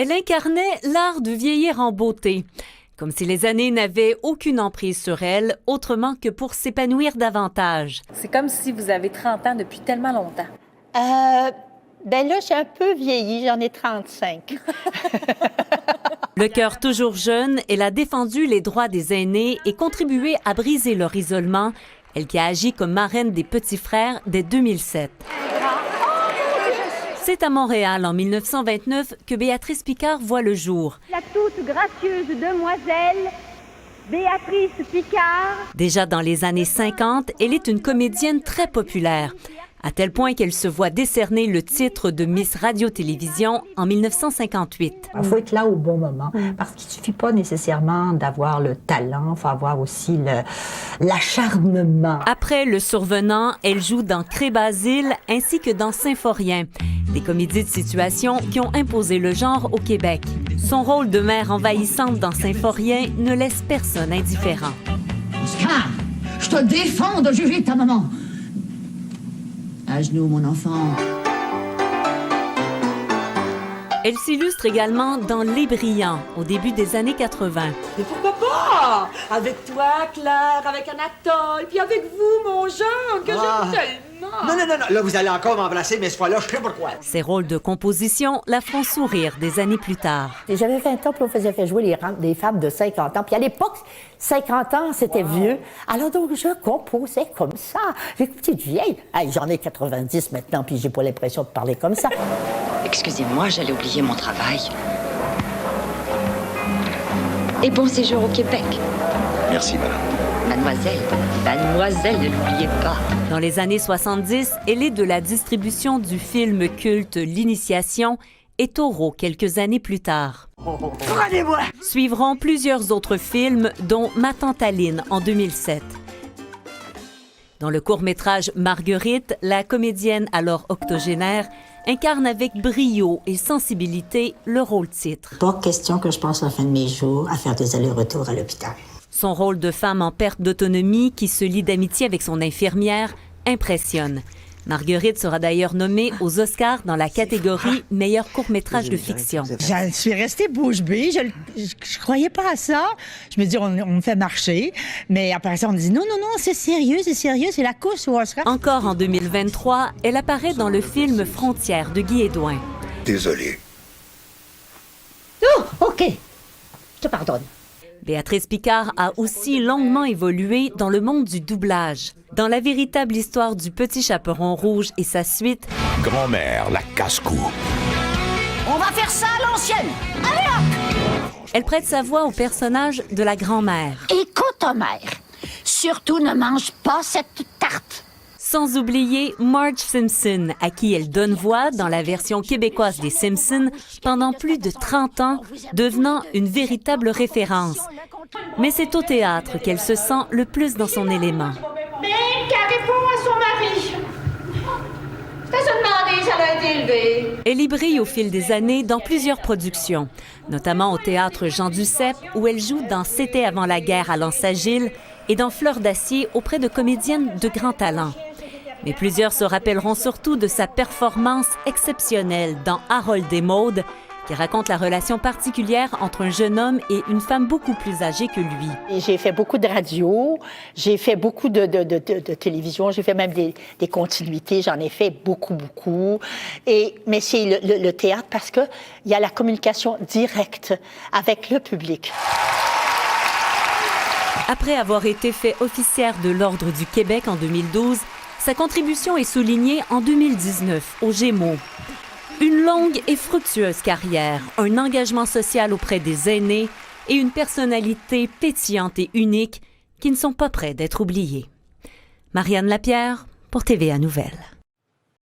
Elle incarnait l'art de vieillir en beauté, comme si les années n'avaient aucune emprise sur elle, autrement que pour s'épanouir davantage. C'est comme si vous avez 30 ans depuis tellement longtemps. Ben là, j'ai un peu vieilli, j'en ai 35. Le cœur toujours jeune, elle a défendu les droits des aînés et contribué à briser leur isolement, elle qui a agi comme marraine des Petits Frères dès 2007. C'est à Montréal, en 1929, que Béatrice Picard voit le jour. La toute gracieuse demoiselle Béatrice Picard. Déjà dans les années 50, elle est une comédienne très populaire, à tel point qu'elle se voit décerner le titre de Miss Radio-Télévision en 1958. Il faut être là au bon moment, parce qu'il ne suffit pas nécessairement d'avoir le talent, il faut avoir aussi l'acharnement. Après Le Survenant, elle joue dans Cré-Basile ainsi que dans Symphorien, des comédies de situation qui ont imposé le genre au Québec. Son rôle de mère envahissante dans Symphorien ne laisse personne indifférent. Oscar, je te défends de juger ta maman. À genoux, mon enfant. Elle s'illustre également dans Les Brillants, au début des années 80. Mais pourquoi pas? Avec toi, Claire, avec Anatole, puis avec vous, mon Jean, que j'aime tellement. Non, là, vous allez encore m'embrasser, mais ce fois-là, je sais pourquoi. Ses rôles de composition la feront sourire des années plus tard. J'avais 20 ans, puis on faisait jouer des femmes de 50 ans. Puis à l'époque, 50 ans, c'était vieux. Alors donc, je composais comme ça. J'ai une petite vieille. Hey, j'en ai 90 maintenant, puis j'ai pas l'impression de parler comme ça. Excusez-moi, j'allais oublier mon travail. Et bon séjour au Québec. Merci, madame. Mademoiselle, ne l'oubliez pas. Dans les années 70, elle est de la distribution du film culte L'Initiation et Taureau quelques années plus tard. Prenez-moi! Suivront plusieurs autres films, dont Ma tante Aline en 2007. Dans le court-métrage Marguerite, la comédienne alors octogénaire incarne avec brio et sensibilité le rôle-titre. Pas question que je passe la fin de mes jours à faire des allers-retours à l'hôpital. Son rôle de femme en perte d'autonomie qui se lie d'amitié avec son infirmière impressionne. Marguerite sera d'ailleurs nommée aux Oscars dans la catégorie meilleur court-métrage de fiction. Je suis restée bouche bée. Je croyais pas à ça. Je me dis, on me fait marcher. Mais après ça, on dit, non, c'est sérieux, c'est la course aux Oscars. Encore en 2023, elle apparaît dans le film Frontières de Guy Edouin. Désolé. Oh, OK. Je te pardonne. Béatrice Picard a aussi longuement évolué dans le monde du doublage. Dans la véritable histoire du Petit Chaperon Rouge et sa suite, Grand-mère, la casse-cou. On va faire ça à l'ancienne. Allez hop! elle prête sa voix au personnage de la grand-mère. Écoute, Homer, surtout ne mange pas cette tarte. Sans oublier Marge Simpson, à qui elle donne voix dans la version québécoise des Simpsons pendant plus de 30 ans, devenant une véritable référence. Mais c'est au théâtre qu'elle se sent le plus dans son élément. Mais qu'elle répond à son mari. C'est à se demander si elle a été élevée. Elle y brille au fil des années dans plusieurs productions, notamment au théâtre Jean Duceppe, où elle joue dans C'était avant la guerre à Lens-Agile et dans Fleur d'acier auprès de comédiennes de grand talent. Mais plusieurs se rappelleront surtout de sa performance exceptionnelle dans Harold et Maude, qui raconte la relation particulière entre un jeune homme et une femme beaucoup plus âgée que lui. J'ai fait beaucoup de radio, j'ai fait beaucoup de télévision, j'ai fait même des continuités, j'en ai fait beaucoup. Mais c'est le théâtre parce qu'il y a la communication directe avec le public. Après avoir été fait officière de l'Ordre du Québec en 2012, sa contribution est soulignée en 2019 aux Gémeaux. Une longue et fructueuse carrière, un engagement social auprès des aînés et une personnalité pétillante et unique qui ne sont pas prêts d'être oubliés. Marianne Lapierre pour TVA Nouvelles.